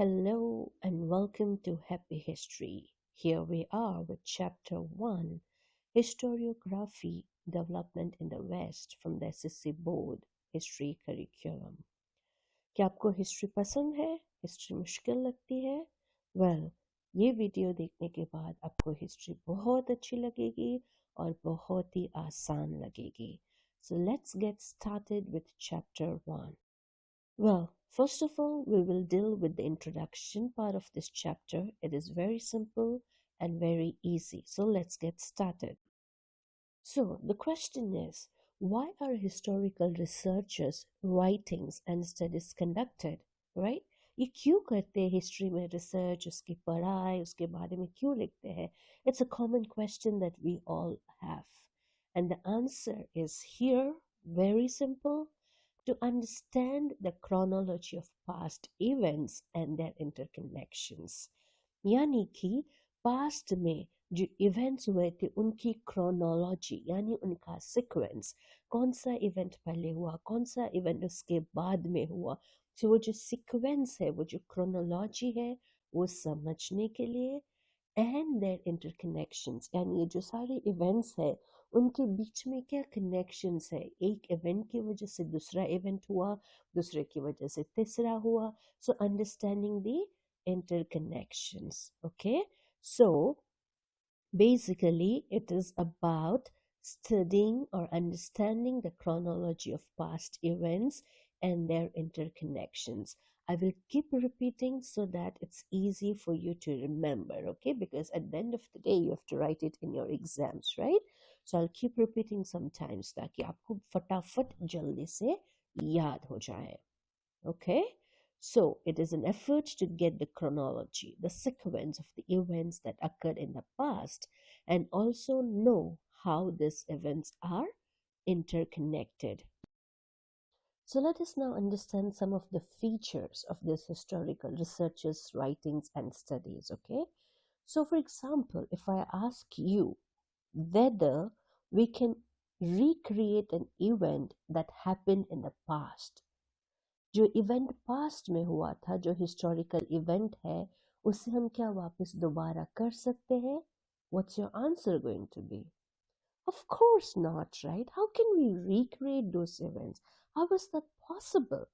Hello and welcome to Happy History. Here we are with Chapter 1 Historiography Development in the West from the SSC Board History Curriculum. क्या आपको history पसंद है? History मुश्किल लगती है? Well, ये video देखने के बाद आपको हिस्ट्री बहुत अच्छी लगेगी और बहुत ही आसान लगेगी. So let's get started with Chapter 1. Well, first of all, we will deal with the introduction part of this chapter. It is very simple and very easy. So let's get started. So the question is, why are historical researchers, writings and studies conducted, right? ये क्यों करते हैं history में research, उसकी पढ़ाई, उसके बारे में क्यों लिखते हैं? It's a common question that we all have. And the answer is here, very simple. To understand the chronology of past events and their interconnections. यानी कि पास्ट में जो इवेंट्स हुए थे उनकी क्रोनोलॉजी यानी उनका सीक्वेंस, कौन सा इवेंट पहले हुआ, कौन सा इवेंट उसके बाद में हुआ, तो वो जो सीक्वेंस है, वो जो क्रोनोलॉजी है, वो समझने के लिए एंड देयर इंटरकनेक्शंस, यानी ये जो सारे इवेंट्स है उनके बीच में क्या कनेक्शंस है, एक इवेंट की वजह से दूसरा इवेंट हुआ, दूसरे की वजह से तीसरा हुआ. So understanding the interconnections. Okay, so basically it is about studying or understanding the chronology of past events and their interconnections. I will keep repeating so that it's easy for you to remember, okay? Because at the end of the day, you have to write it in your exams, right? So I'll keep repeating sometimes ताकि आपको फटाफट जल्दी से याद हो जाए. Okay? So it is an effort to get the chronology, the sequence of the events that occurred in the past, and also know how these events are interconnected. So let us now understand some of the features of this historical researches, writings, and studies, okay? So for example, if I ask you whether we can recreate an event that happened in the past, जो event past में हुआ था, जो historical event है, उसे हम क्या वापस दोबारा कर सकते हैं? What's your answer going to be? Of course not, right? How can we recreate those events? How is that possible?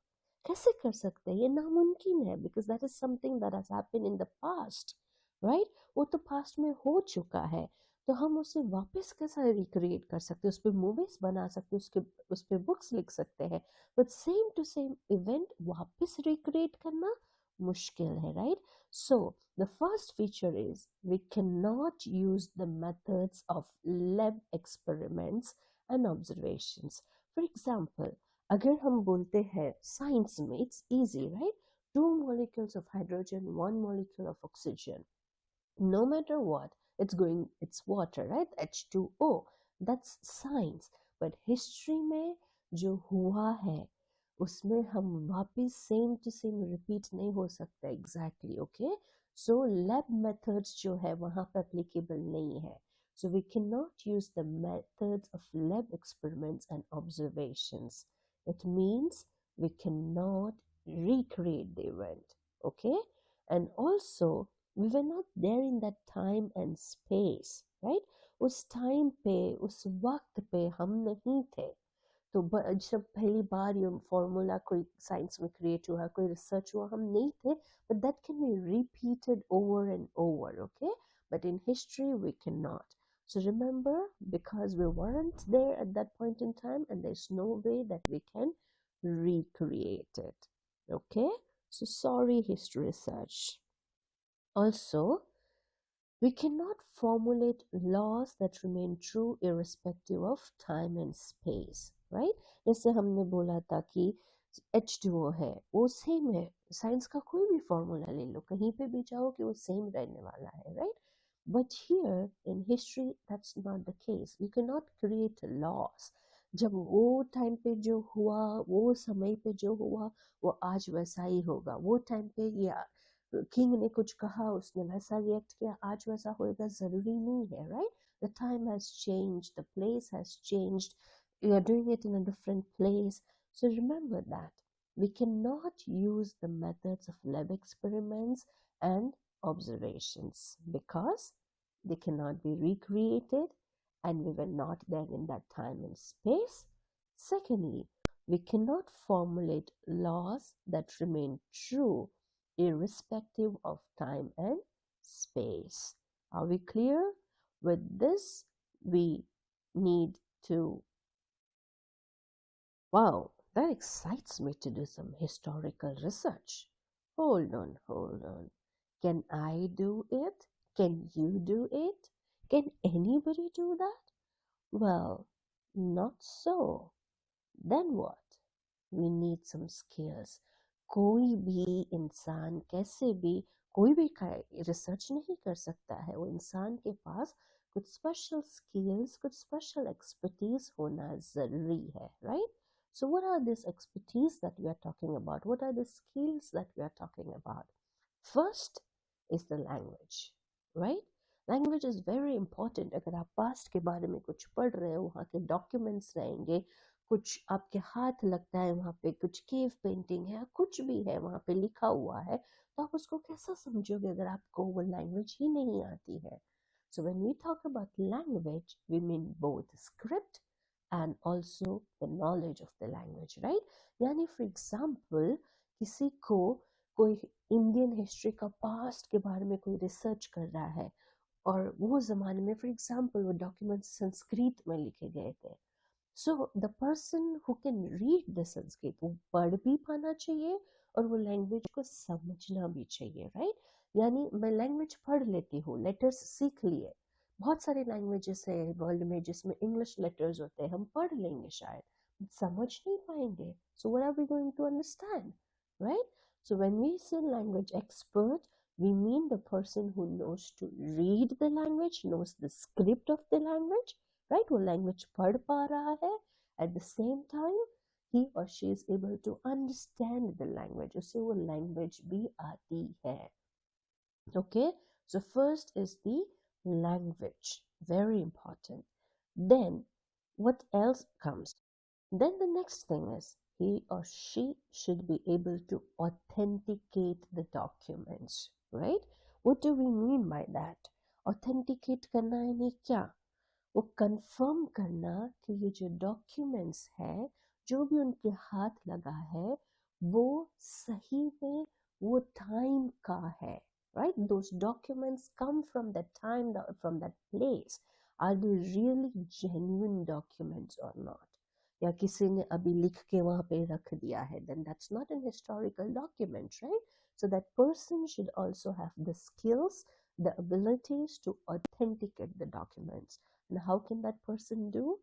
कैसे कर सकते हैं? ये नामुमकिन है, because that is something that has happened in the past, right? वो तो past में हो चुका है, तो हम उसे वापस कैसे रिक्रिएट कर सकते हैं? उस पर मूवीज बना सकते हैं, उस पर बुक्स लिख सकते हैं, but same to same event वापस रिक्रिएट करना मुश्किल है, right? So the first feature is we can not use the methods of lab experiments and observations. For example, अगर हम बोलते हैं साइंस में, it's easy, right? 2 molecules of hydrogen, 1 molecule of oxygen. No matter what, it's water, right? H2O. That's science. But history में जो हुआ है उसमें हम वापस सेम टू सेम रिपीट नहीं हो सकता एग्जैक्टली, ओके? सो लैब मेथड्स जो है वहाँ पर एप्लीकेबल नहीं है. So we cannot use the methods of lab experiments and observations. It means we cannot recreate the event, okay? And also we were not there in that time and space, right? उस time पे, उस वक्त पे हम नहीं थे. तो जब पहली बार ये फॉर्मूला कोई साइंस में क्रिएट हुआ, कोई रिसर्च हुआ, हम नहीं थे, but that can be repeated over and over, okay? But in history we cannot. So remember, because we weren't there at that point in time, and there's no way that we can recreate it, okay? So sorry, history research. Also, we cannot formulate laws that remain true irrespective of time and space, right? जैसे हमने बोला था कि H2O है, वो same है. Science का कोई भी फॉर्मूला ले लो, कहीं पे भी जाओ कि वो सेम रहने वाला है, right? But here in history, that's not the case. You cannot create laws. जब वो टाइम पे जो हुआ, वो समय पे जो हुआ, वो आज वैसा ही होगा. वो टाइम पे या किंग ने कुछ कहा, उसने वैसा रिएक्ट किया, आज वैसा होएगा जरूरी नहीं है, right? The time has changed, the place has changed, you are doing it in a different place. So remember that we cannot use the methods of lab experiments and observations because they cannot be recreated and we were not there in that time and space. Secondly, we cannot formulate laws that remain true irrespective of time and space. Are we clear? With this, we need to. Wow, that excites me to do some historical research. Hold on, hold on. Can I do it? Can you do it? Can anybody do that? Well, not so. Then what? We need some skills. कोई भी इंसान कैसे भी कोई भी research नहीं कर सकता है. वो इंसान के पास कुछ स्पेशल स्किल्स, कुछ स्पेशल एक्सपर्टीज होना जरूरी है, right? So what are these expertise that we are talking about? What are the skills that we are talking about? First is the language, right? Language is very important. अगर आप past के बारे में कुछ पढ़ रहे हो, वहाँ के डॉक्यूमेंट्स रहेंगे, कुछ आपके हाथ लगता है, वहाँ पे कुछ केव पेंटिंग है, कुछ भी है वहाँ पे लिखा हुआ है, तो आप उसको कैसा समझोगे अगर आपको वो लैंग्वेज ही नहीं आती है? So when we talk about language, we mean both script and also the knowledge of the language, right? यानी for example, किसी को कोई इंडियन हिस्ट्री का पास्ट के बारे में कोई रिसर्च कर रहा है और वो ज़माने में फॉर एग्जांपल वो डॉक्यूमेंट्स संस्कृत में लिखे गए थे. So the person who can read the Sanskrit, वो पढ़ भी पाना चाहिए और वो लैंग्वेज को समझना भी चाहिए, राइट? यानी मैं लैंग्वेज पढ़ लेती हूँ, लेटर्स सीख लिए, बहुत सारे लैंग्वेजेस है वर्ल्ड में जिसमें इंग्लिश लेटर्स होते हैं, हम पढ़ लेंगे शायद, समझ नहीं पाएंगे. So what are we going to understand, right? So when we say language expert, we mean the person who knows to read the language, knows the script of the language, right? वो language पढ़ पा रहा है, at the same time he or she is able to understand the language, उसे वो language भी आती है. Okay, so first is the language, very important. Then what else comes? Then the next thing is he or she should be able to authenticate the documents, right? What do we mean by that? Authenticate करना यानी क्या? वो confirm करना कि ये जो documents है, जो भी उनके हाथ लगा है, वो सही में वो टाइम का है, right? Those documents come from that time, from that place. Are they really genuine documents or not? या किसी ने अभी लिख के वहाँ पे रख दिया है, then that's not an historical document, right? So that person should also have the skills, the abilities to authenticate the documents. And how can that person do?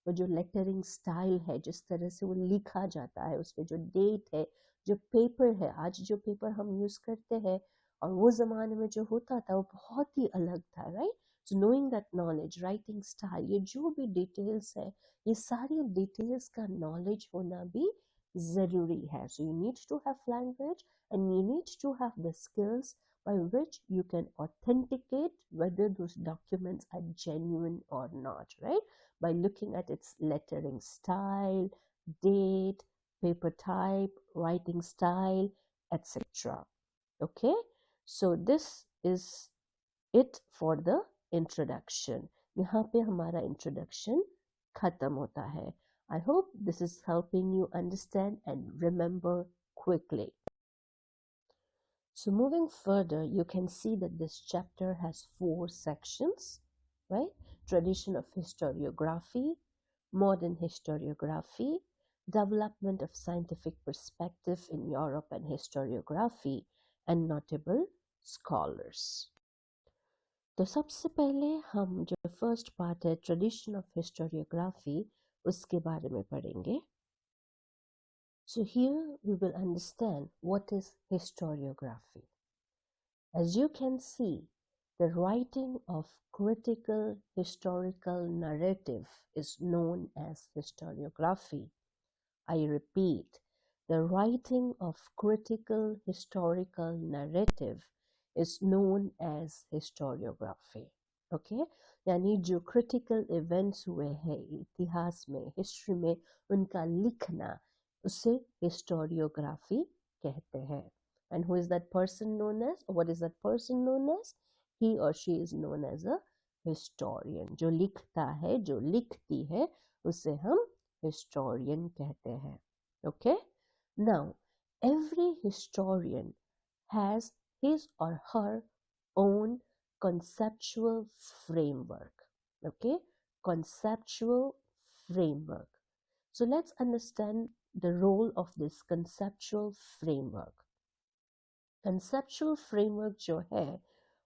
वो जो लेटरिंग स्टाइल है, जिस तरह से वो लिखा जाता है, उसमें जो डेट है, जो पेपर है, आज जो पेपर हम यूज करते हैं और वो जमाने में जो होता था वो बहुत ही अलग था, right? So knowing that knowledge, writing style, ये जो भी डिटेल्स है, ये सारी डिटेल्स का नॉलेज होना भी जरूरी है. So you need to have language and you need to have the skills by which you can authenticate whether those documents are genuine or not, right? By looking at its lettering style, date, paper type, writing style, etc. Okay, so this is it for the introduction. यहाँ पे हमारा introduction खत्म होता है. I hope this is helping you understand and remember quickly. So moving further, you can see that this chapter has 4 sections, right? Tradition of historiography, modern historiography, development of scientific perspective in Europe and historiography, and notable scholars. तो सबसे पहले हम जो first part है tradition of historiography उसके बारे में पढ़ेंगे. So here we will understand what is historiography. As you can see, the writing of critical historical narrative is known as historiography. I repeat, the writing of critical historical narrative is known as historiography. Okay? यानी जो critical events हुए हैं इतिहास में, history में, उनका लिखना, उसे हिस्टोरियोग्राफी कहते हैं. And who is that person known as? What is that person known as? He or she is known as a historian. जो लिखता है, जो लिखती है, उसे हम historian कहते हैं. Okay? Now, every historian has his or her own conceptual framework. Okay? Conceptual framework. So let's understand the role of this conceptual framework. Conceptual framework जो है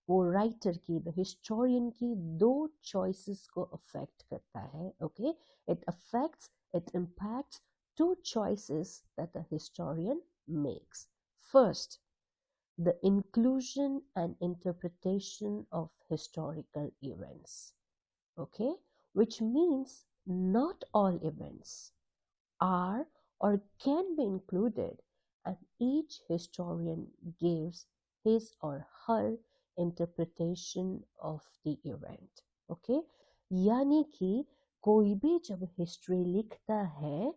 वो राइटर की, द हिस्टोरियन की, दो चॉइसेस को अफेक्ट करता है. Okay, it affects, it impacts two choices that the historian makes. First, the inclusion and interpretation of historical events. Okay, which means not all events are or can be included, and each historian gives his or her interpretation of the event. Okay, यानी कि कोई भी जब history लिखता है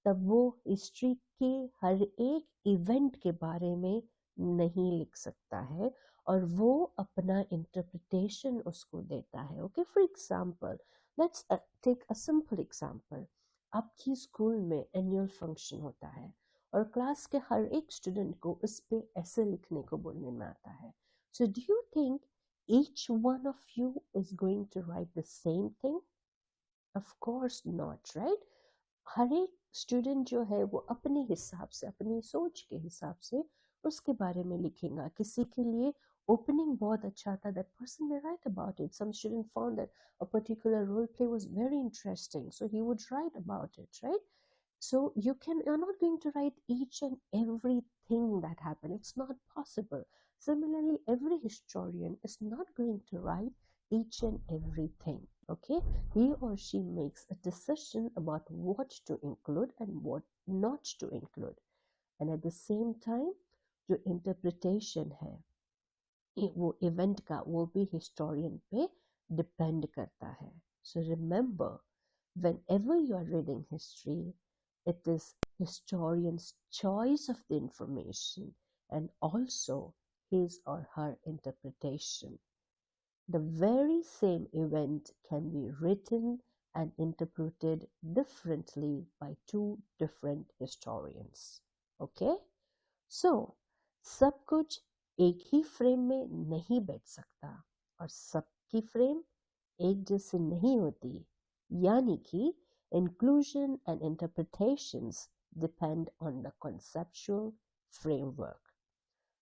तब वो history के हर एक इवेंट के बारे में नहीं लिख सकता है और वो अपना इंटरप्रिटेशन उसको देता है. Okay, for example, let's take a simple example. आपकी स्कूल में एनुअल फंक्शन होता है और क्लास के हर एक स्टूडेंट को उस पे ऐसे लिखने को बोलने में आता है. So do you think each one of you is going to write the same thing? Of course not, right? हर एक स्टूडेंट जो है वो अपने हिसाब से, अपनी सोच के हिसाब से उसके बारे में लिखेगा. किसी के लिए opening बहुत अच्छा था, that person may write about it. Some student found that a particular role play was very interesting, so he would write about it, right? So you're not going to write each and everything that happened. It's not possible. Similarly, every historian is not going to write each and everything. Okay, he or she makes a decision about what to include and what not to include. And at the same time, जो interpretation है वो event का, वो भी historian पे depend करता है. So remember, whenever you are reading history, it is historian's choice of the information and also his or her interpretation. The very same event can be written and interpreted differently by two different historians. Okay? So, सब कुछ एक ही frame में नहीं बैठ सकता और सबकी frame एक जैसे नहीं होती. यानी कि inclusion and interpretations depend on the conceptual framework.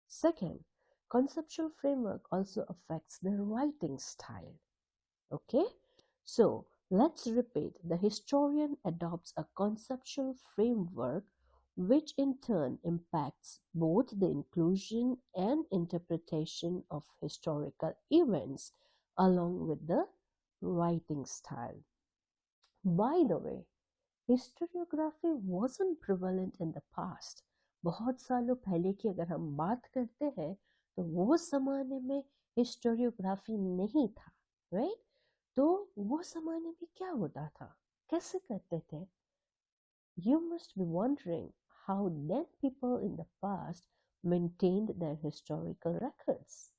Second, conceptual framework also affects the writing style. Okay, so let's repeat. The historian adopts a conceptual framework which in turn impacts both the inclusion and interpretation of historical events along with the writing style. By the way, historiography wasn't prevalent in the past. बहुत सालों पहले की अगर हम बात करते हैं तो वो ज़माने में हिस्टोरियोग्राफी नहीं था, राइट? तो वो ज़माने में क्या होता था, कैसे करते थे? You must be wondering how then people in the past maintained their historical records.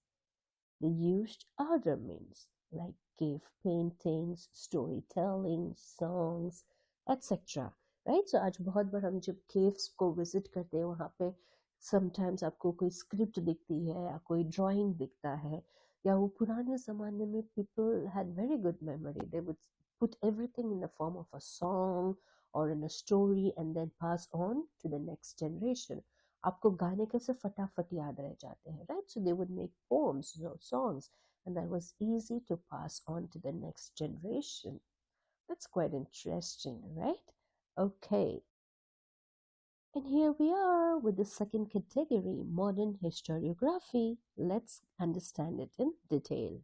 They used other means like cave paintings, storytelling, songs, etc. Right? So आज बहुत बार हम जब caves को visit करते हैं वहाँ पे sometimes आपको कोई script दिखती है या कोई drawing दिखता है या वो पुराने ज़माने में people had very good memory. They would put everything in the form of a song or in a story and then pass on to the next generation. आपको गाने कैसे फटाफट याद रह जाते हैं, right? So they would make poems, songs, and that was easy to pass on to the next generation. That's quite interesting, right? Okay. And here we are with the second category, modern historiography. Let's understand it in detail.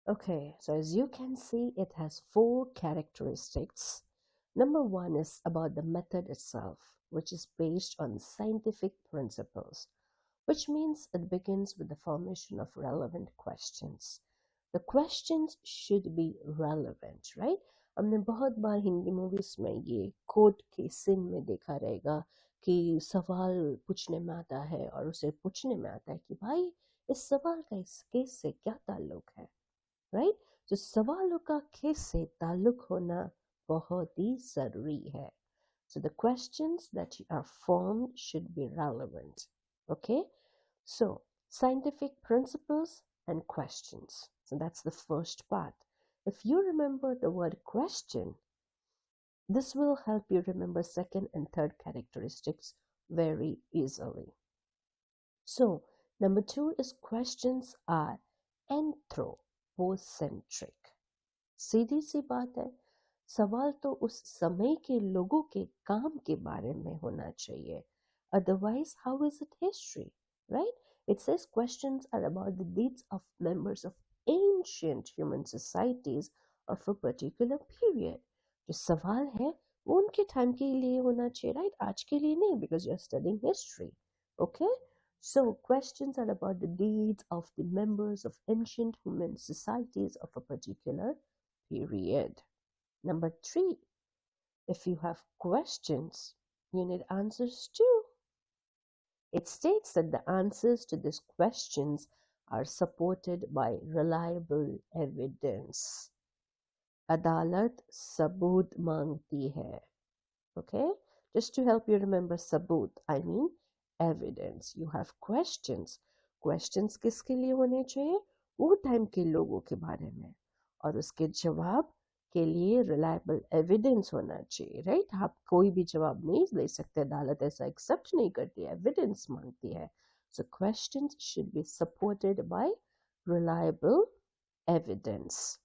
Okay, so as you can see, it has 4 characteristics. Number 1 is about the method itself, which is based on scientific principles, which means it begins with the formation of relevant questions. The questions should be relevant, right? हमने बहुत बार Hindi movies में ये court के scene में देखा रहेगा कि सवाल पूछने में आता है और उसे पूछने में आता है कि भाई इस सवाल का इस केस से क्या ताल्लुक है, राइट। तो सवालों का केस से ताल्लुक होना बहुत ही जरूरी है. So the questions that are formed should be relevant. Okay? So, scientific principles and questions. So that's the first part. If you remember the word question, this will help you remember second and third characteristics very easily. So, number 2 is questions are anthropocentric. सीधी सी बात है, सवाल तो उस समय के लोगों के काम के बारे में होना चाहिए. Otherwise, how is it history, right? It says questions are about the deeds of members of ancient human societies of a particular period. जो सवाल है वो उनके टाइम के लिए होना चाहिए, right? आज के लिए नहीं, because you're studying history. Okay? So, questions are about the deeds of the members of ancient human societies of a particular period. Number 3, if you have questions, you need answers too. It states that the answers to these questions are supported by reliable evidence. Adalat sabut mangti hai. Okay? Just to help you remember sabut, I mean evidence. You have questions. Questions किसके लिए होने चाहिए? वो time के लोगों के बारे में. और उसके जवाब के लिए रिलायबल एविडेंस होना चाहिए, राइट. आप कोई भी जवाब नहीं ले सकते, अदालत ऐसा एक्सेप्ट नहीं करती है, एविडेंस मांगती है. सो questions should be supported by reliable evidence.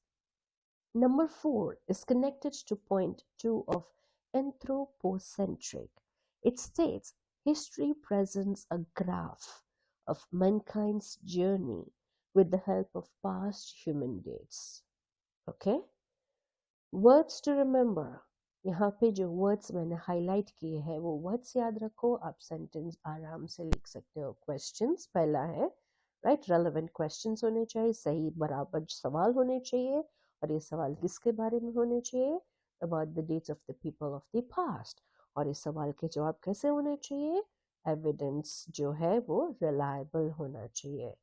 Number 4 is connected to point 2 of anthropocentric. It states history presents a graph of mankind's journey with the help of past human dates. Okay? Words to remember. यहाँ पे जो words मैंने highlight किए हैं वो words याद रखो. आप सेंटेंस आराम से लिख सकते हो. क्वेश्चंस पहला है, राइट. रेलेवेंट क्वेश्चंस होने चाहिए, सही बराबर सवाल होने चाहिए. और ये सवाल किसके बारे में होने चाहिए? About the dates of the people of the past. और इस सवाल के जवाब कैसे होने चाहिए? एविडेंस जो है वो रिलायबल होना चाहिए.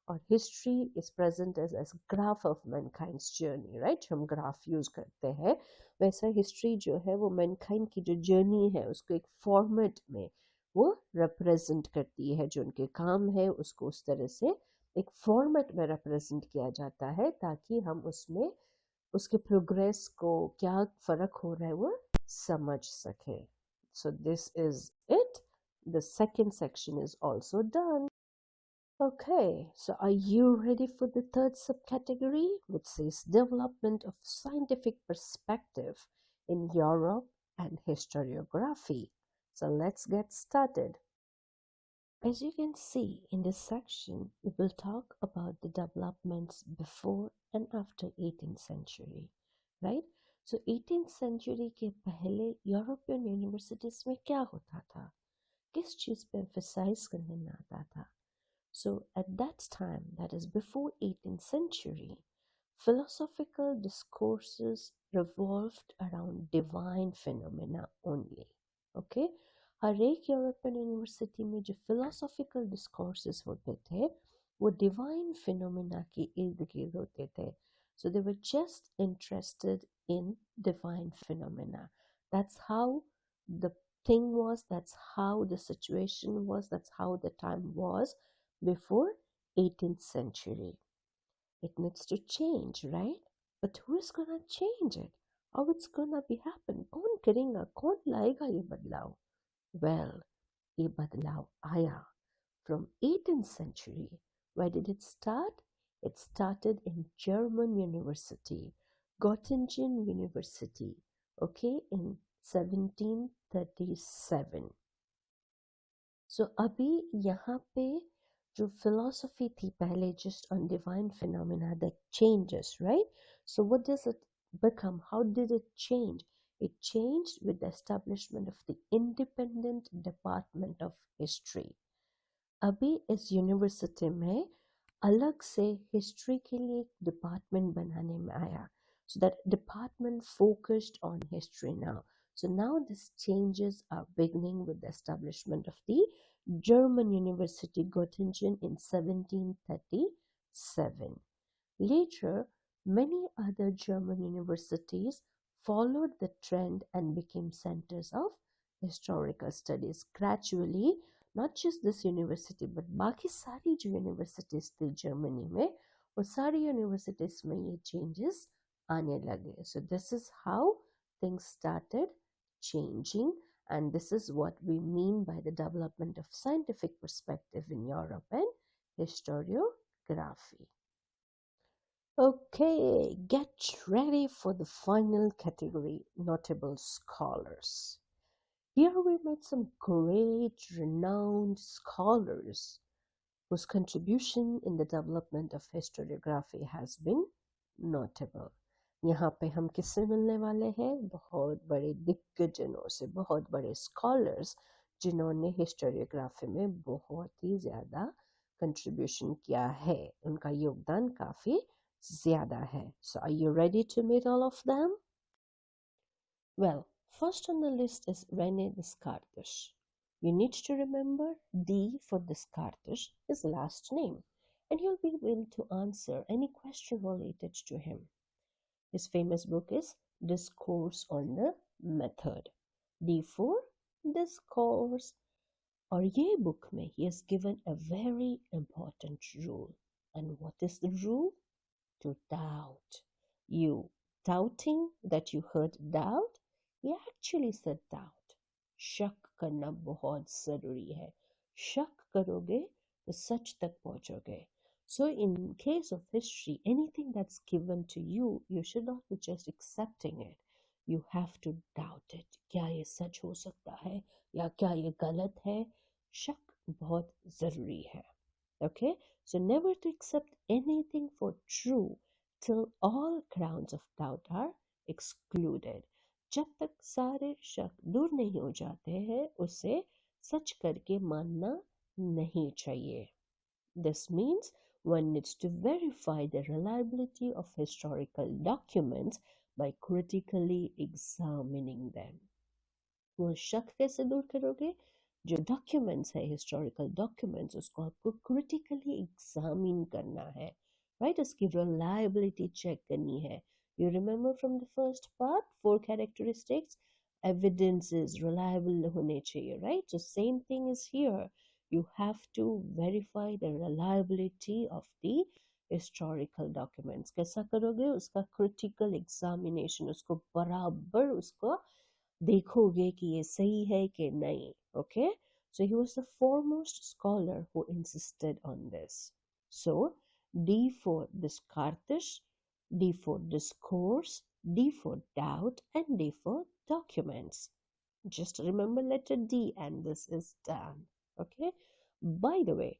और history is present as graph of mankind's journey, right. हम ग्राफ यूज करते हैं, वैसा हिस्ट्री जो है वो मैनकाइंड की जो जर्नी है उसको एक फॉर्मेट में वो रिप्रेजेंट करती है. जो उनके काम है उसको उस तरह से एक फॉर्मेट में रिप्रेजेंट किया जाता है ताकि हम उसमें उसके प्रोग्रेस को क्या फर्क हो रहा है वो समझ सके. So this is it. The second section is also done. Okay, so are you ready for the third subcategory, which says development of scientific perspective in Europe and historiography? So let's get started. As you can see in this section, we will talk about the developments before and after 18th century, right? So 18th century के पहले European universities में क्या होता था, किस चीज़ पे emphasize करने में आता था. So at that time, that is before 18th century, philosophical discourses revolved around divine phenomena only. Okay? हर एक यूरोपियन यूनिवर्सिटी में जो philosophical discourses होते थे वो divine phenomena के इर्द गिर्द होते थे. So they were just interested in divine phenomena. That's how the thing was, that's how the situation was, that's how the time was before 18th century. It needs to change, right? But who is gonna change it? How it's gonna be happen? कौन करेगा? कौन लाएगा ये बदलाव? Well, ये बदलाव आया from 18th century. Where did it start? It started in German University, Göttingen University, okay, in 1737. So अभी यहाँ पे जो philosophy थी पहले just on divine phenomena, that changes, right? So what does it become? How did it change? It changed with the establishment of the independent department of history. अभी इस university में अलग से हिस्ट्री के लिए एक डिपार्टमेंट बनाने में आया. So that department focused on history now. So now these changes are beginning with the establishment of the German University Göttingen in 1737. Later, many other German universities followed the trend and became centers of historical studies. Gradually, not just this university, but बाकी सारी जो universities थी Germany में, वो सारी universities में ये changes आने लगे. So this is how things started changing, and this is what we mean by the development of scientific perspective in Europe and historiography. Okay, get ready for the final category, notable scholars. Here we met some great, renowned scholars whose contribution in the development of historiography has been notable. यहाँ पे हम किससे मिलने वाले हैं? बहुत बड़े दिग्गजों से, बहुत बड़े scholars जिन्होंने historiography में बहुत ही ज़्यादा contribution किया है. उनका योगदान काफ़ी ज़्यादा है. So are you ready to meet all of them? Well, first on the list is René Descartes. You need to remember D for Descartes, his last name, and you'll be able to answer any question related to him. His famous book is Discourse on the Method. D for Discourse. और ये book में he has given a very important rule. And what is the rule? To doubt. You doubting that you heard doubt? He actually said doubt. शक करना बहुत ज़रूरी है. शक करोगे तो सच तक पहुंचोगे. So in case of history, anything that's given to you, you should not be just accepting it. You have to doubt it. क्या ये सच हो सकता है या क्या ये गलत है? शक बहुत ज़रूरी है. Okay, so never to accept anything for true till all grounds of doubt are excluded. जब तक सारे शक दूर नहीं हो जाते हैं, उसे सच करके मानना नहीं चाहिए. This means one needs to verify the reliability of historical documents by critically examining them. वो शक कैसे दूर करोगे? जो डॉक्यूमेंट्स है, हिस्टोरिकल डॉक्यूमेंट्स, उसको आपको क्रिटिकली एग्जामिन करना है, राइट? उसकी रिलायबिलिटी चेक करनी है. You remember from the first part 4 characteristics. Evidences reliable होने चाहिए, right? So same thing is here. You have to verify the reliability of the historical documents. कैसा करोगे? उसका critical examination, उसको बराबर उसको देखोगे कि ये सही है कि नहीं. Okay, so he was the foremost scholar who insisted on this. So D for Descartes, D for discourse, D for doubt, and D for documents. Just remember letter D and this is done. Okay, by the way,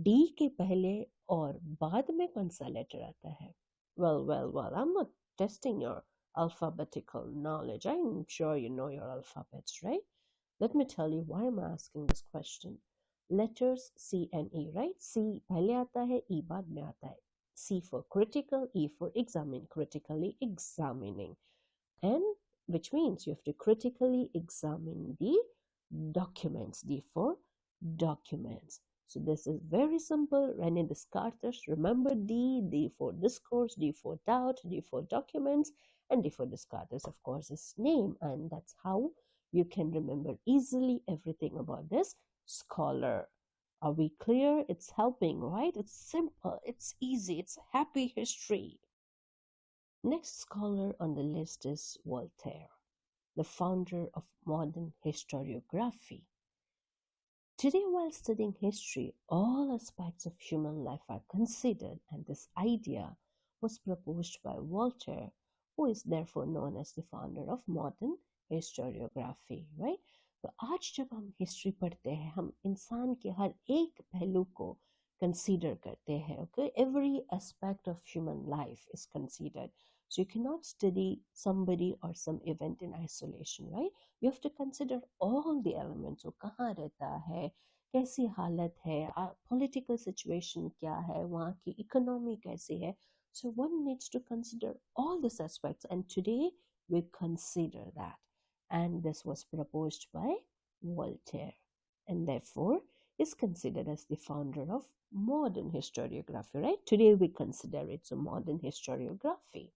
D के पहले और बाद में कौन सा letter आता है? Well, I'm not testing your alphabetical knowledge. I'm sure you know your alphabets, right? Let me tell you why I'm asking this question. Letters C and E, right? C पहले आता है, E बाद में आता है. C for critical, E for examine, critically examining. And which means you have to critically examine the documents, D for documents. So this is very simple. René Descartes, remember D for discourse, D for doubt, D for documents, and D for Descartes, of course, his name. And that's how you can remember easily everything about this scholar. Are we clear? It's helping, right? It's simple, it's easy, it's happy history. Next scholar on the list is Voltaire, the founder of modern historiography. Today, while studying history, all aspects of human life are considered, and this idea was proposed by Voltaire, who is therefore known as the founder of modern historiography, right? तो आज जब हम history पढ़ते हैं, हम इंसान के हर एक पहलू को कंसीडर करते हैं. Okay, every aspect of human life is considered. So you cannot study somebody or some event in isolation, right? You have to consider all the elements. वो कहाँ रहता है, कैसी हालत है, पॉलिटिकल सिचुएशन क्या है, वहाँ की इकोनॉमी कैसी है. So one needs to consider all these aspects, and today we consider that. And this was proposed by Voltaire, and therefore is considered as the founder of modern historiography, right? Today we consider it a modern historiography.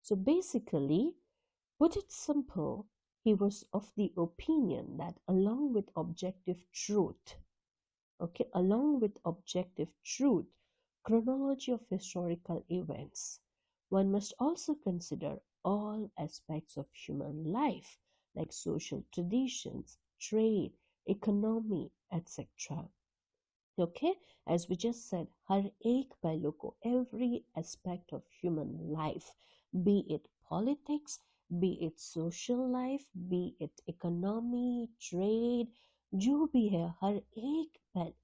So basically, put it simple, he was of the opinion that along with objective truth, okay, along with objective truth, chronology of historical events, one must also consider all aspects of human life, like social traditions, trade, economy, etc. Okay, as we just said, हर एक पहलू को, every aspect of human life, be it politics, be it social life, be it economy, trade, जो भी है हर एक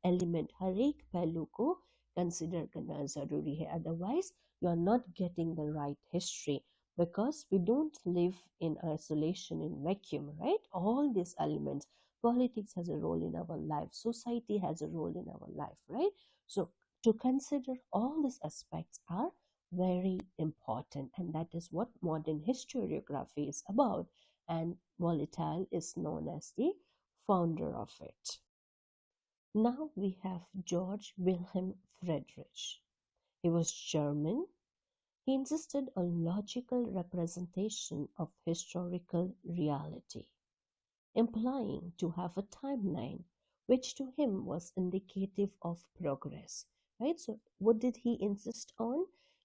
element, हर एक पहलू को consider करना ज़रूरी है. Otherwise you are not getting the right history, because we don't live in isolation, in vacuum, right? All these elements, politics has a role in our life, society has a role in our life, right? So to consider all these aspects are very important, and that is what modern historiography is about, and Voltaire is known as the founder of it. Now we have George Wilhelm Friedrich. He was German. He insisted on logical representation of historical reality, implying to have a timeline, which to him was indicative of progress. Right? So what did he insist on?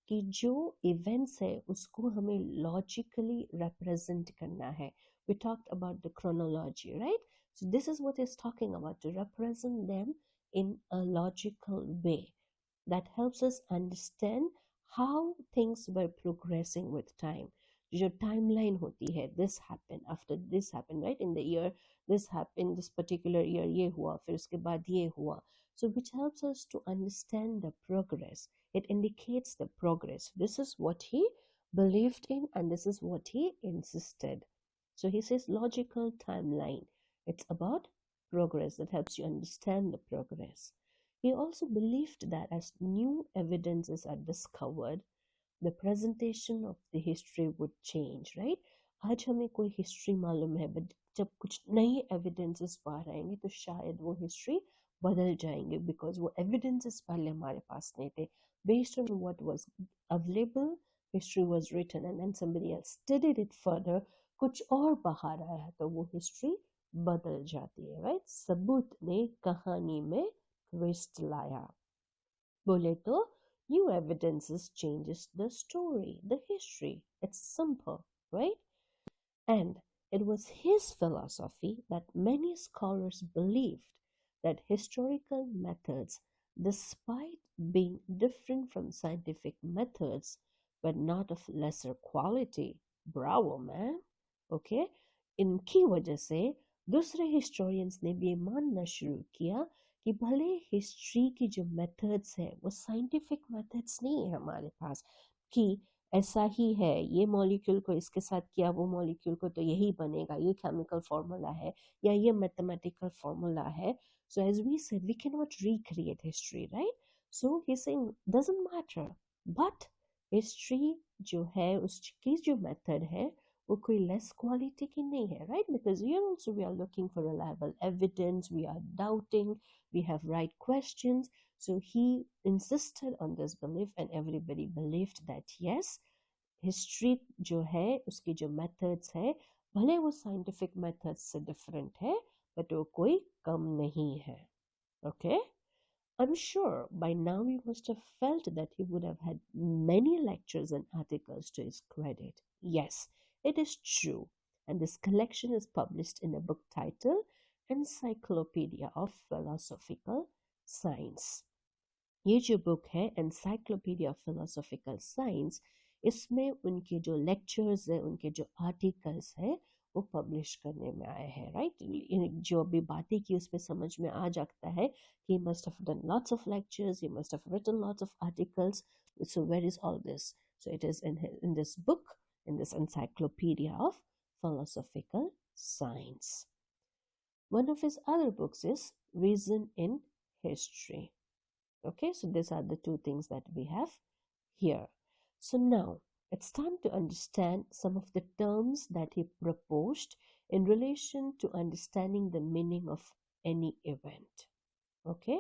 कि जो events है उसको हमें logically represent करना है. We talked about the chronology, right? So this is what he's talking about, to represent them in a logical way that helps us understand how things were progressing with time. जो timeline होती है, this happened, after this happened, right? In the year this happened, this particular year ये हुआ, फिर उसके बाद ये हुआ. So which helps us to understand the progress. It indicates the progress. This is what he believed in, and this is what he insisted. So he says logical timeline. It's about progress that helps you understand the progress. He also believed that as new evidences are discovered, the presentation of the history would change, right? आज हमें कोई history मालूम है, but जब कुछ नए evidences बाहर आएंगे तो शायद वो हिस्ट्री बदल जाएंगे, बिकॉज वो एविडेंसेस पहले हमारे पास नहीं थे. Based on what was available, history was written, and then somebody else studied it further, कुछ और बाहर आया तो वो हिस्ट्री बदल जाती है, राइट? सबूत ने कहानी में ट्विस्ट लाया. बोले तो new evidences changes the story, the history. It's simple, right? And it was his philosophy that many scholars believed that historical methods, despite being different from scientific methods, were not of lesser quality. Bravo, man. Okay? इनकी वजह से दूसरे historians ने भी मानना शुरू किया कि भले हिस्ट्री की जो मेथड्स हैं वो साइंटिफिक मेथड्स नहीं है हमारे पास, कि ऐसा ही है, ये मॉलिक्यूल को इसके साथ किया वो मॉलिक्यूल को तो यही बनेगा, ये केमिकल फार्मूला है या ये मैथमेटिकल फार्मूला है. So as we said we can not recreate history, right? So he saying doesn't matter, but history जो है उसकी जो मेथड है वो कोई लेस क्वालिटी की नहीं है, right? Because here also we are looking for reliable evidence, we are doubting, we have right questions. So he insisted on this belief, and everybody believed that yes, history जो है उसकी जो methods है भले वो scientific methods से different है, but वो कोई कम नहीं है. Okay? I'm sure by now you must have felt that he would have had many lectures and articles to his credit. Yes, it is true. And this collection is published in a book titled Encyclopedia of Philosophical Science. ये जो book है encyclopedia of philosophical science, इसमें उनके जो lectures है, उनके जो articles है वो पब्लिश करने में आए हैं, राइट? जो अभी बातें की उसमें समझ में आ जाता है कि must have done lots of lectures, he must have written lots of articles. So where is all this? So it is in this book, in this encyclopedia of philosophical science. One of his other books is Reason in History. Okay, so these are the two things that we have here. So now it's time to understand some of the terms that he proposed in relation to understanding the meaning of any event. Okay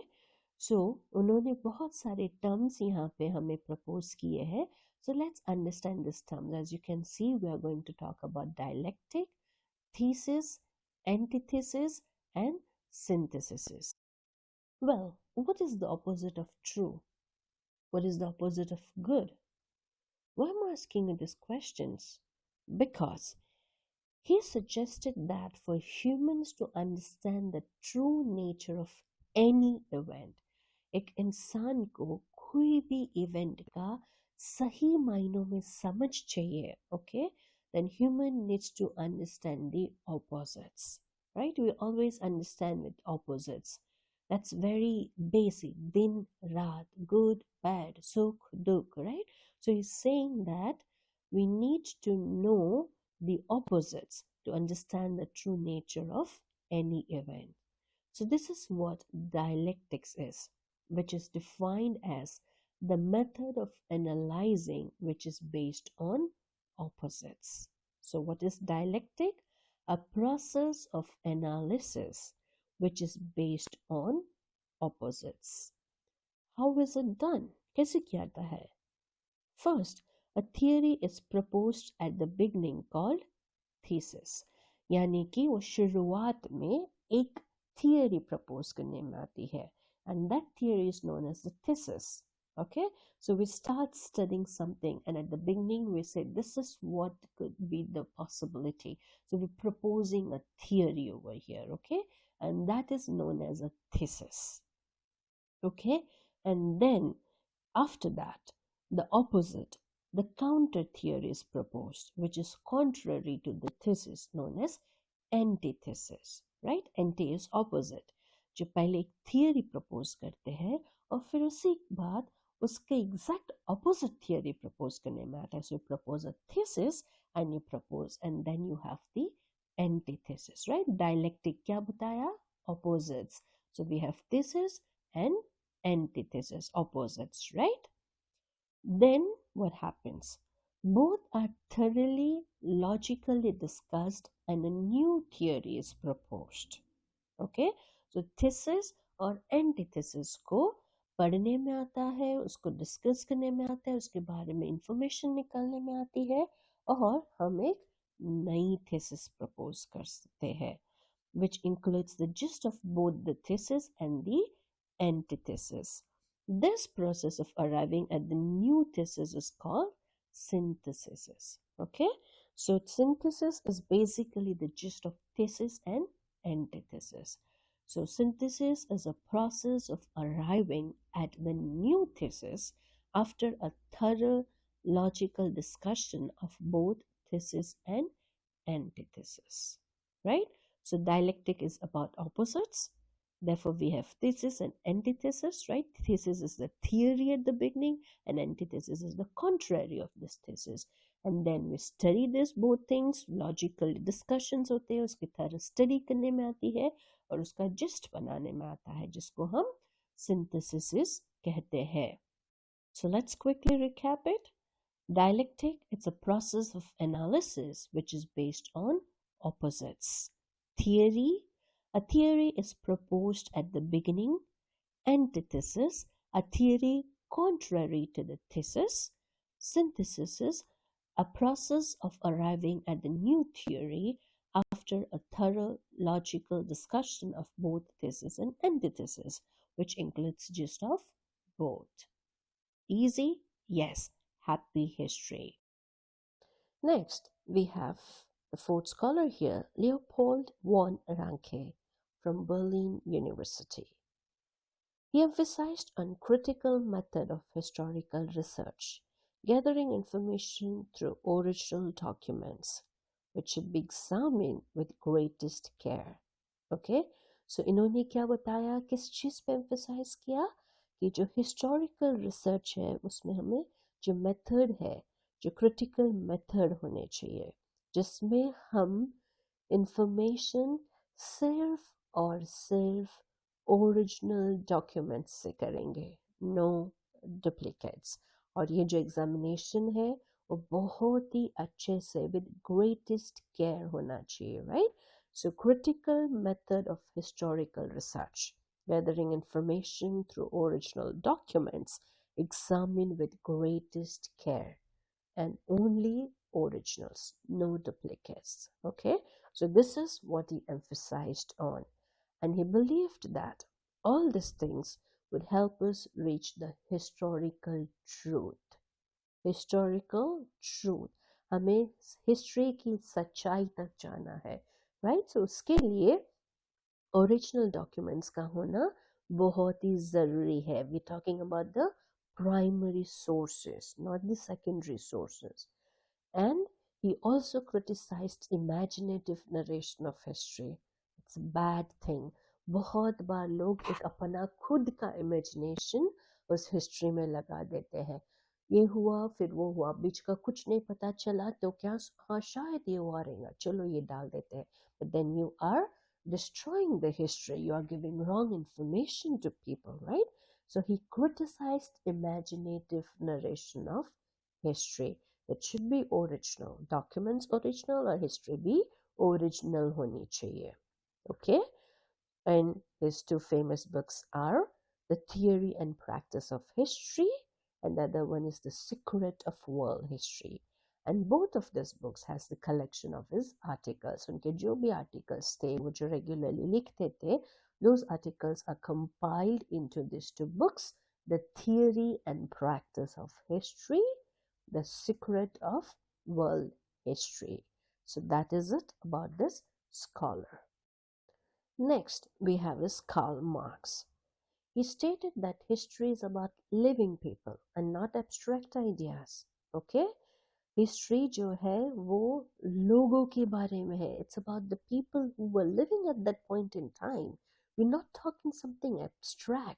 so उन्होंने बहुत सारे terms यहाँ पे हमें propose किए हैं. So let's understand this terms. As you can see, we are going to talk about dialectic, thesis, antithesis, and synthesis. Well, what is the opposite of true? What is the opposite of good? Why am I asking you these questions? Because he suggested that for humans to understand the true nature of any event, एक इंसान को कोई भी event का सही मायनों में समझ चाहिए, okay, then human needs to understand the opposites, right? We always understand with opposites. That's very basic. Din, raat, good, bad, sukh, dukh, right? So he's saying that we need to know the opposites to understand the true nature of any event. So this is what dialectics is, which is defined as the method of analyzing which is based on opposites. So what is dialectic? A process of analysis which is based on opposites. How is it done? कैसे किया जाता है? First, a theory is proposed at the beginning called thesis. यानी कि वो शुरुआत में एक theory propose करने में आती है, and that theory is known as the thesis. Okay, so we start studying something, and at the beginning we say this is what could be the possibility. So we're proposing a theory over here, okay, and that is known as a thesis. Okay, and then after that, the opposite, the counter theory is proposed, which is contrary to the thesis, known as antithesis, right? Anti is opposite. जो पहले एक theory propose करते हैं और फिर उसी बाद उसके एग्जैक्ट ऑपोजिट थियरी प्रपोज करने में आता है. So you propose a thesis and you propose and then you have the antithesis, right? Dialectic क्या बताया? Opposites. So we have thesis and antithesis, opposites, right? Then what happens? Both are thoroughly logically discussed and a new theory is proposed. Okay, so thesis और antithesis को पढ़ने में आता है, उसको discuss करने में आता है, उसके बारे में इंफॉर्मेशन निकालने में आती है और हम एक नई thesis propose कर सकते हैं, which includes the gist of both the thesis and the antithesis. This process of arriving at the new thesis is called synthesis. Okay, so synthesis is basically the gist of thesis and antithesis. So synthesis is a process of arriving at the new thesis after a thorough logical discussion of both thesis and antithesis, right? So dialectic is about opposites. Therefore, we have thesis and antithesis, right? Thesis is the theory at the beginning, and antithesis is the contrary of this thesis. And then we study this both things, logical discussions होते हैं, उसकी तरह study करने में आती है और उसका gist बनाने में आता है, जिसको हम synthesis कहते हैं. So let's quickly recap it. Dialectic, it's a process of analysis which is based on opposites. Theory, a theory is proposed at the beginning. Antithesis, a theory contrary to the thesis. Synthesis is a process of arriving at the new theory after a thorough logical discussion of both thesis and antithesis, which includes gist of both. Easy? Yes. Happy history. Next, we have the fourth scholar here, Leopold von Ranke from Berlin University. He emphasized on critical method of historical research, gathering information through original documents, which should be examined with greatest care. Okay, so इन्होंने क्या बताया, किस चीज़ पे emphasize किया कि जो historical research है उसमें हमें जो मेथड है, जो क्रिटिकल मेथड होने चाहिए, जिसमें हम इंफॉर्मेशन सिर्फ और सिर्फ ओरिजिनल डॉक्यूमेंट्स से करेंगे, नो डुप्लीकेट्स। और ये जो एग्जामिनेशन है वो बहुत ही अच्छे से विद ग्रेटेस्ट केयर होना चाहिए, right? So critical method of historical research, gathering information through original documents, examined with greatest care, and only originals, no duplicates. Okay, so this is what he emphasized on, and he believed that all these things would help us reach the historical truth. Historical truth, हमें history की सच्चाई तक जाना है, right? सो उसके लिए original documents का होना बहुत ही ज़रूरी है. We talking about the primary sources, not the secondary sources. And he also criticized imaginative narration of history. It's a bad thing. बहुत बार लोग एक अपना खुद का इमेजिनेशन उस हिस्ट्री में लगा देते हैं. ये हुआ फिर वो हुआ, बीच का कुछ नहीं पता चला तो क्या, हाँ शायद ये हुआ रहेगा, चलो ये डाल देते हैं. But then you are destroying the history. You are giving wrong information to people, right? So he criticized imaginative narration of history. It should be original. Documents original और history भी original होनी चाहिए. Okay? And his two famous books are The Theory and Practice of History, and the other one is The Secret of World History. And both of these books has the collection of his articles. उनके जो भी articles थे वो जो regularly लिखते थे, those articles are compiled into these two books, The Theory and Practice of History, The Secret of World History. So that is it about this scholar. Next, we have is Karl Marx. He stated that history is about living people and not abstract ideas. Okay? History जो है वो लोगों के बारे में है. It's about the people who were living at that point in time. We're not talking something abstract.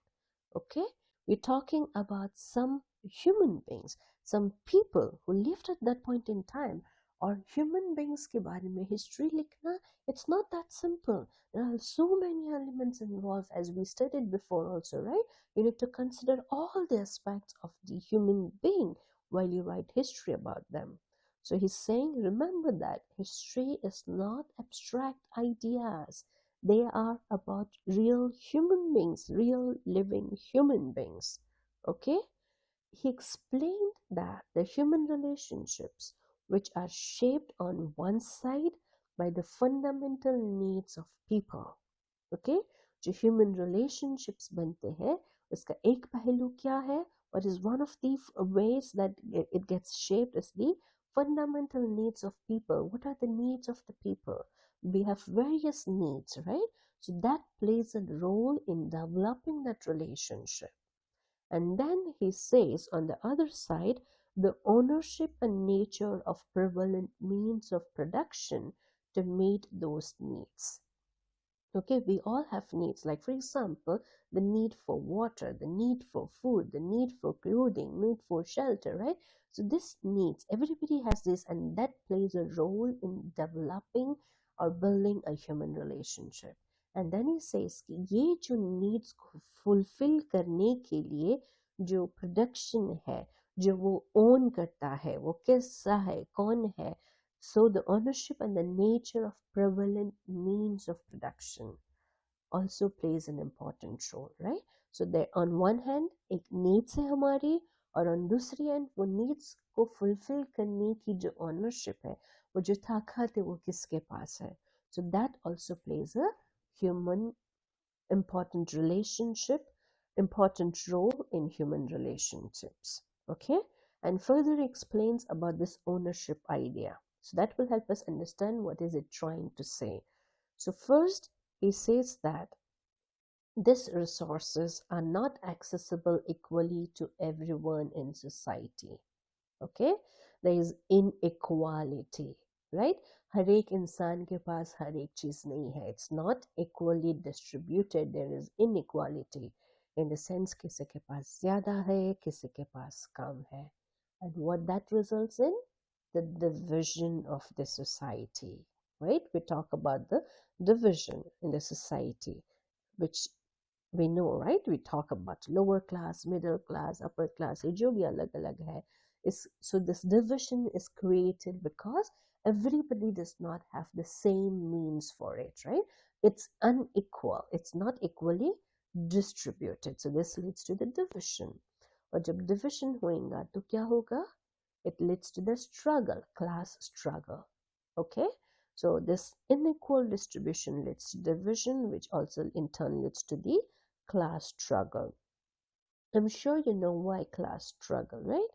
Okay? We're talking about some human beings, some people who lived at that point in time. और human beings के बारे में history लिखना, it's not that simple. There are so many elements involved, as we studied before also, right? You need to consider all the aspects of the human being while you write history about them. So he's saying, remember that history is not abstract ideas. They are about real human beings, real living human beings. Okay? He explained that the human relationships, which are shaped on one side by the fundamental needs of people. Okay? जो human relationships बनते हैं, उसका एक पहलू क्या है? What is one of the ways that it gets shaped is the fundamental needs of people. What are the needs of the people? We have various needs, right? So that plays a role in developing that relationship. And then he says on the other side, the ownership and nature of prevalent means of production to meet those needs. Okay, we all have needs, like for example, the need for water, the need for food, the need for clothing, need for shelter, right? So this needs, everybody has this, and that plays a role in developing or building a human relationship. And then he says कि ये जो needs को fulfill करने के लिए जो production है, जो वो own करता है, वो कैसा है, कौन है, so the ownership and the nature of prevalent means of production also plays an important role, right? So there on one hand एक needs है हमारी, और on दूसरी hand वो needs को fulfill करने की जो ownership है, वो जो ताकत है वो किसके पास है. So that also plays a human important role in human relationships. Okay? And further explains about this ownership idea. So that will help us understand what is it trying to say. So first, he says that these resources are not accessible equally to everyone in society. Okay? There is inequality, right? हर एक इंसान के पास हर एक चीज नहीं है. It's not equally distributed. There is inequality in the sense किसी के पास ज़्यादा है, किसी के पास कम है. And what that results in? The division of the society. right? We talk about the division in the society, which we know, right? We talk about lower class, middle class, upper class, ये जो भी अलग अलग है, is so this division is created because everybody does not have the same means for it, right? It's unequal, it's not equally distributed, so this leads to the division. और जब division होएगा तो क्या होगा? It leads to the struggle, class struggle. Okay, so this unequal distribution leads to division, which also in turn leads to the class struggle. I'm sure you know why class struggle, right?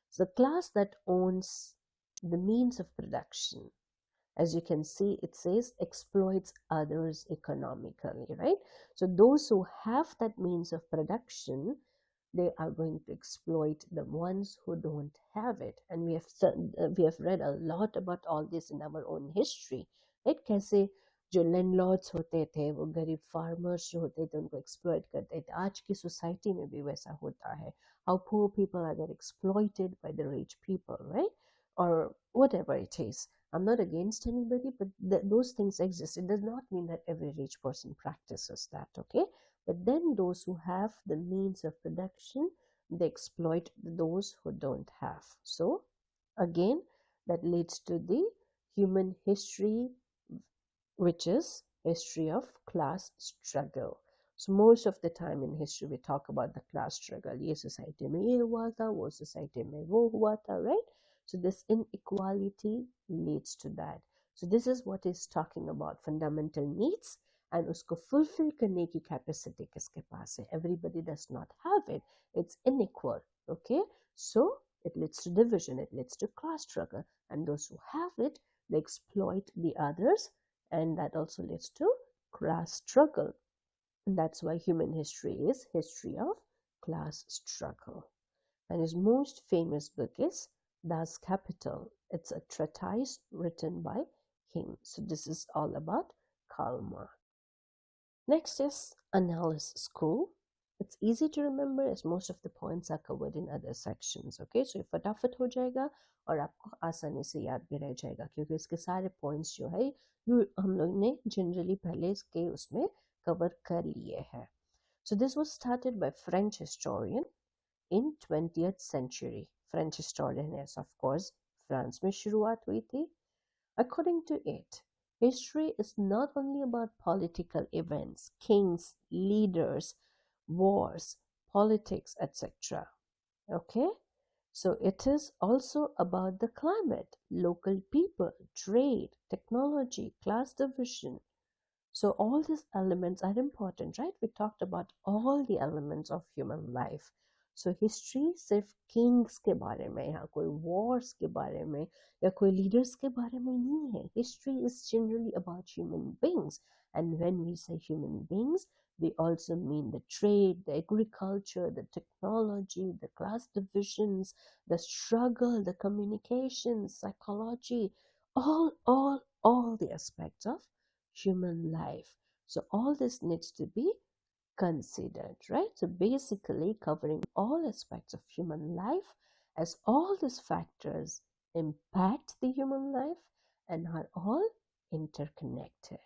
It's the class that owns the means of production. As you can see, it says exploits others economically, right? So those who have that means of production, they are going to exploit the ones who don't have it. And we have read a lot about all this in our own history, right? कैसे जो landlords होते थे वो गरीब farmers जो होते थे उनको एक्सप्लॉइट करते थे. आज की सोसाइटी में भी वैसा होता है. How poor people are then exploited by the rich people, right? Or whatever it is. I'm not against anybody, but those things exist. It does not mean that every rich person practices that, okay? But then those who have the means of production, they exploit those who don't have. So again, that leads to the human history, which is history of class struggle. So most of the time in history we talk about the class struggle. ये society में ये हुआ था, वो society में वो हुआ था, right? So this inequality leads to that. So this is what is talking about fundamental needs, and उसको fulfill करने की capacity किसके पास है? Everybody does not have it. It's unequal, okay? So it leads to division, it leads to class struggle, and those who have it, they exploit the others, and that also leads to class struggle. And that's why human history is history of class struggle. And his most famous book is Das Kapital. It's a treatise written by him. So this is all about Karl Marx. Next is Annales School. It's easy to remember as most of the points are covered in other sections. Okay, so फटाफट हो जाएगा और आपको आसानी से याद भी रह जाएगा क्योंकि इसके सारे points जो है हम लोग ने generally पहले इसके उसमें cover कर लिए हैं. So this was started by French historian in 20th century. French historian is of course France में शुरुआत हुई थी. According to it, history is not only about political events, kings, leaders, wars, politics, etc. Okay? So it is also about the climate, local people, trade, technology, class division. So all these elements are important, right? We talked about all the elements of human life. So history सिर्फ kings के बारे में या कोई wars के बारे में या कोई leaders के बारे में नहीं है. History is generally about human beings, and when we say human beings, we also mean the trade, the agriculture, the technology, the class divisions, the struggle, the communication, psychology, all the aspects of human life. So all this needs to be considered, right? So basically covering all aspects of human life as all these factors impact the human life and are all interconnected.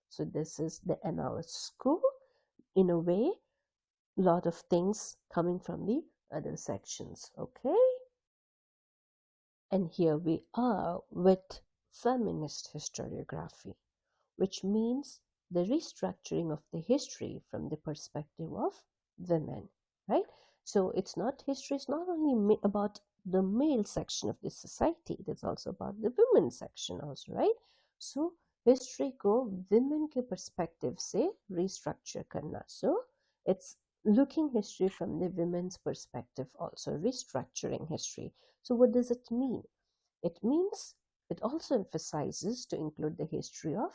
So this is the analysis school. In a way, a lot of things coming from the other sections, okay? And here we are with feminist historiography, which means the restructuring of the history from the perspective of women, right? So it's not history, it's not only about the male section of the society, it's also about the women section also, right? So history को women के perspective से restructure करना. So it's looking history from the women's perspective also, restructuring history. So what does it mean? It means it also emphasizes to include the history of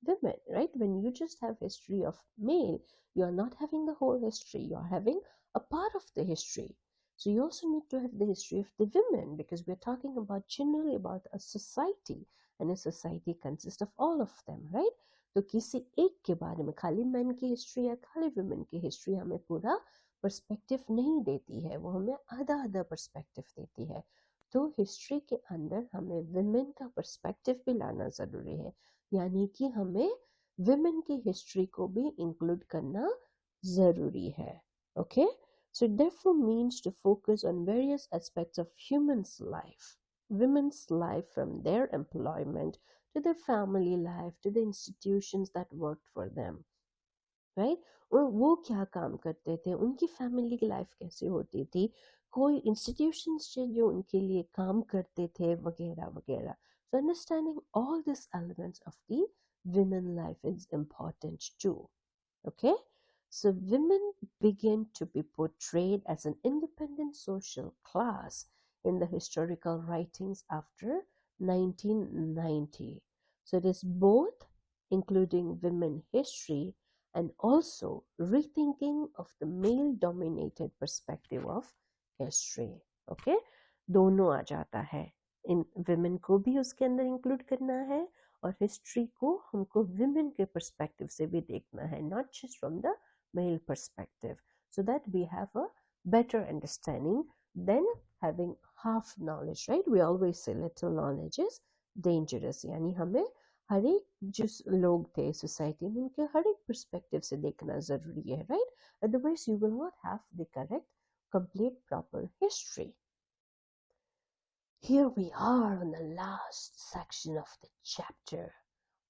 women, right? When you just have history of male, you are not having the whole history, you are having a part of the history. So you also need to have the history of the women, because we're talking about generally about a society, and a society consists of all of them, right? तो किसी एक के बारे में खाली men की history या खाली women की हिस्ट्री हमें पूरा पर्सपेक्टिव नहीं देती है, वो हमें आधा आधा पर्सपेक्टिव देती है. तो हिस्ट्री के अंदर हमें विमेन का पर्सपेक्टिव भी लाना ज़रूरी है. यानी कि हमें विमेन की हिस्ट्री को भी इंक्लूड करना ज़रूरी है. Okay? So it therefore means to focus on various aspects of human's life, women's life, from their employment to their family life to the institutions that worked for them. Right. और वो क्या काम करते थे, उनकी फैमिली की life कैसे होती थी, कोई इंस्टीट्यूशंस जो उनके लिए काम करते थे, वगैरह वगैरह. So understanding all these elements of the women life is important too. Okay, so women begin to be portrayed as an independent social class in the historical writings after 1990. So it is both including women history and also rethinking of the male dominated perspective of history. Okay, दोनों आ जाता है, इन women को भी उसके अंदर include करना है और हिस्ट्री को हमको विमेन के पर्सपेक्टिव से भी देखना है, not just from the male perspective, so that we have a better understanding then having half knowledge. Right, we always say little knowledge is dangerous. यानी हमें हर एक जो लोग थे सोसाइटी में उनके हर एक पर्सपेक्टिव से देखना ज़रूरी है. Right, otherwise you will not have the correct complete proper history. Here we are on the last section of the chapter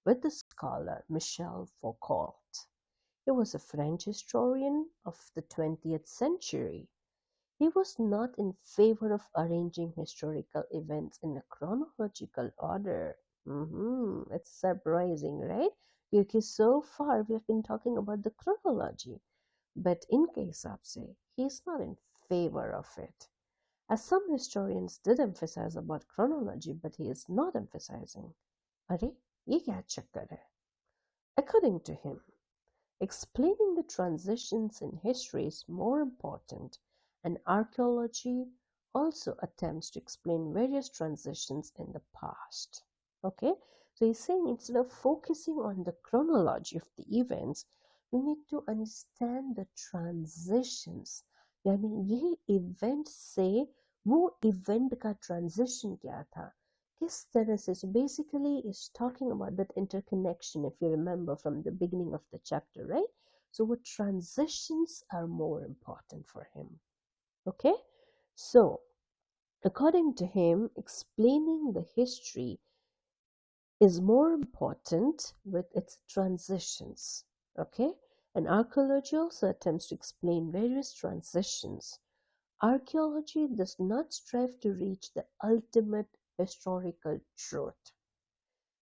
with the scholar Michel Foucault. He was a French historian of the 20th century. He was not in favor of arranging historical events in a chronological order. It's surprising, right? Because so far we have been talking about the chronology, but in case of say, he is not in favor of it. As some historians did emphasize about chronology, but he is not emphasizing. अरे ये क्या चक्कर है? According to him, explaining the transitions in history is more important, and archaeology also attempts to explain various transitions in the past. Okay, so he's saying instead of focusing on the chronology of the events, we need to understand the transitions. यानी ये event से वो event का transition क्या था, किस तरह से. So basically is talking about that interconnection, if you remember from the beginning of the chapter, right? So what transitions are more important for him. Okay, so according to him, explaining the history is more important with its transitions. Okay, and archaeology also attempts to explain various transitions. Archaeology does not strive to reach the ultimate historical truth.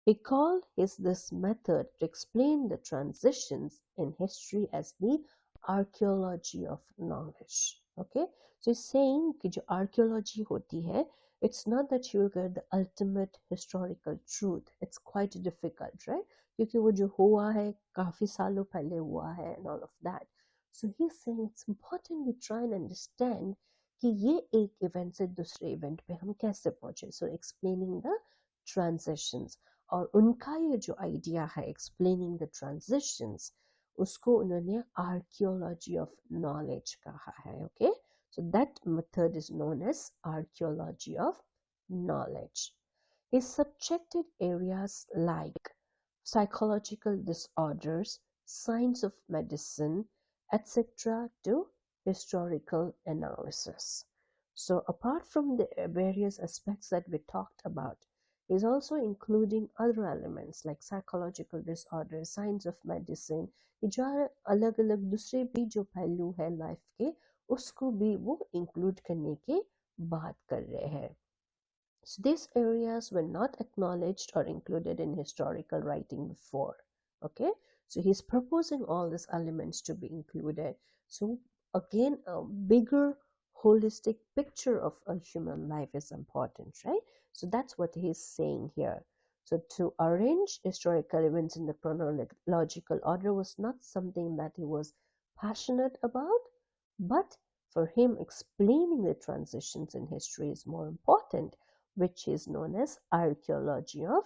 He called this method to explain the transitions in history as the archaeology of knowledge. Okay, so he's saying कि जो archaeology होती है, it's not that you will get the ultimate historical truth. It's quite difficult, right? क्योंकि वो जो हुआ है काफी सालों पहले हुआ है and all of that. So he's saying it's important we try and understand कि ये एक event से दूसरे event पे हम कैसे पहुंचे. So explaining the transitions. और उनका ये जो आइडिया है एक्सप्लेनिंग द ट्रांजिशंस, उसको उन्होंने आर्कियोलॉजी ऑफ नॉलेज कहा है. Okay, so that method is known as archaeology of knowledge. He subjected areas like psychological disorders, science of medicine, etc. to historical analysis. So apart from the various aspects that we talked about, is also including other elements like psychological disorders, science of medicine. जो अलग अलग दूसरे भी जो पहलू है life के, उसको भी वो इंक्लूड करने की बात कर रहे हैं. So these areas were not acknowledged or included in historical writing before. Okay, so he's proposing all these elements to be included. So again, a bigger holistic picture of a human life is important, right? So that's what he's saying here. So to arrange historical events in the chronological order was not something that he was passionate about, but for him, explaining the transitions in history is more important, which is known as archaeology of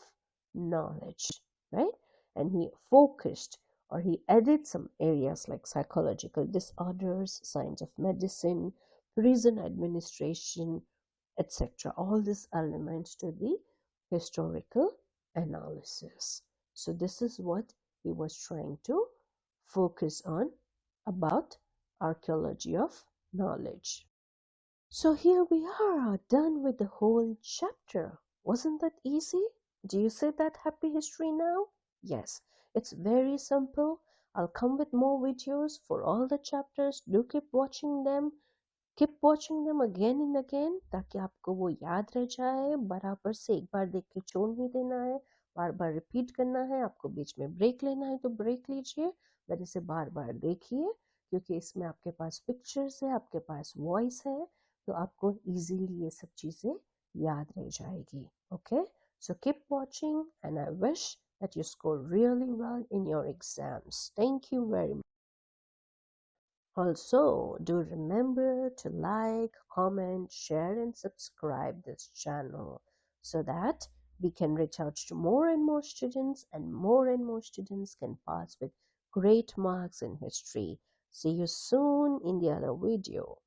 knowledge, right? And he focused or he added some areas like psychological disorders, science of medicine, prison administration, etc. All these elements to the historical analysis. So this is what he was trying to focus on about archaeology of knowledge. So here we are, done with the whole chapter. Wasn't that easy? Do you say that happy history now? Yes, it's very simple. I'll come with more videos for all the chapters. Do keep watching them. Keep watching them again and again ताकि आपको वो याद रह जाए. बराबर से एक बार देख के छोड़ नहीं देना है, बार बार रिपीट करना है. आपको बीच में ब्रेक लेना है तो ब्रेक लीजिए, पर इसे बार बार देखिए क्योंकि इसमें आपके पास पिक्चर्स है, आपके पास वॉइस है, तो आपको इजीली ये सब चीज़ें याद रह जाएगी. Okay, so keep watching and I wish that you score really well in your exams. Thank you very much. Also, do remember to like, comment, share, and subscribe this channel so that we can reach out to more and more students, and more students can pass with great marks in history. See you soon in the other video.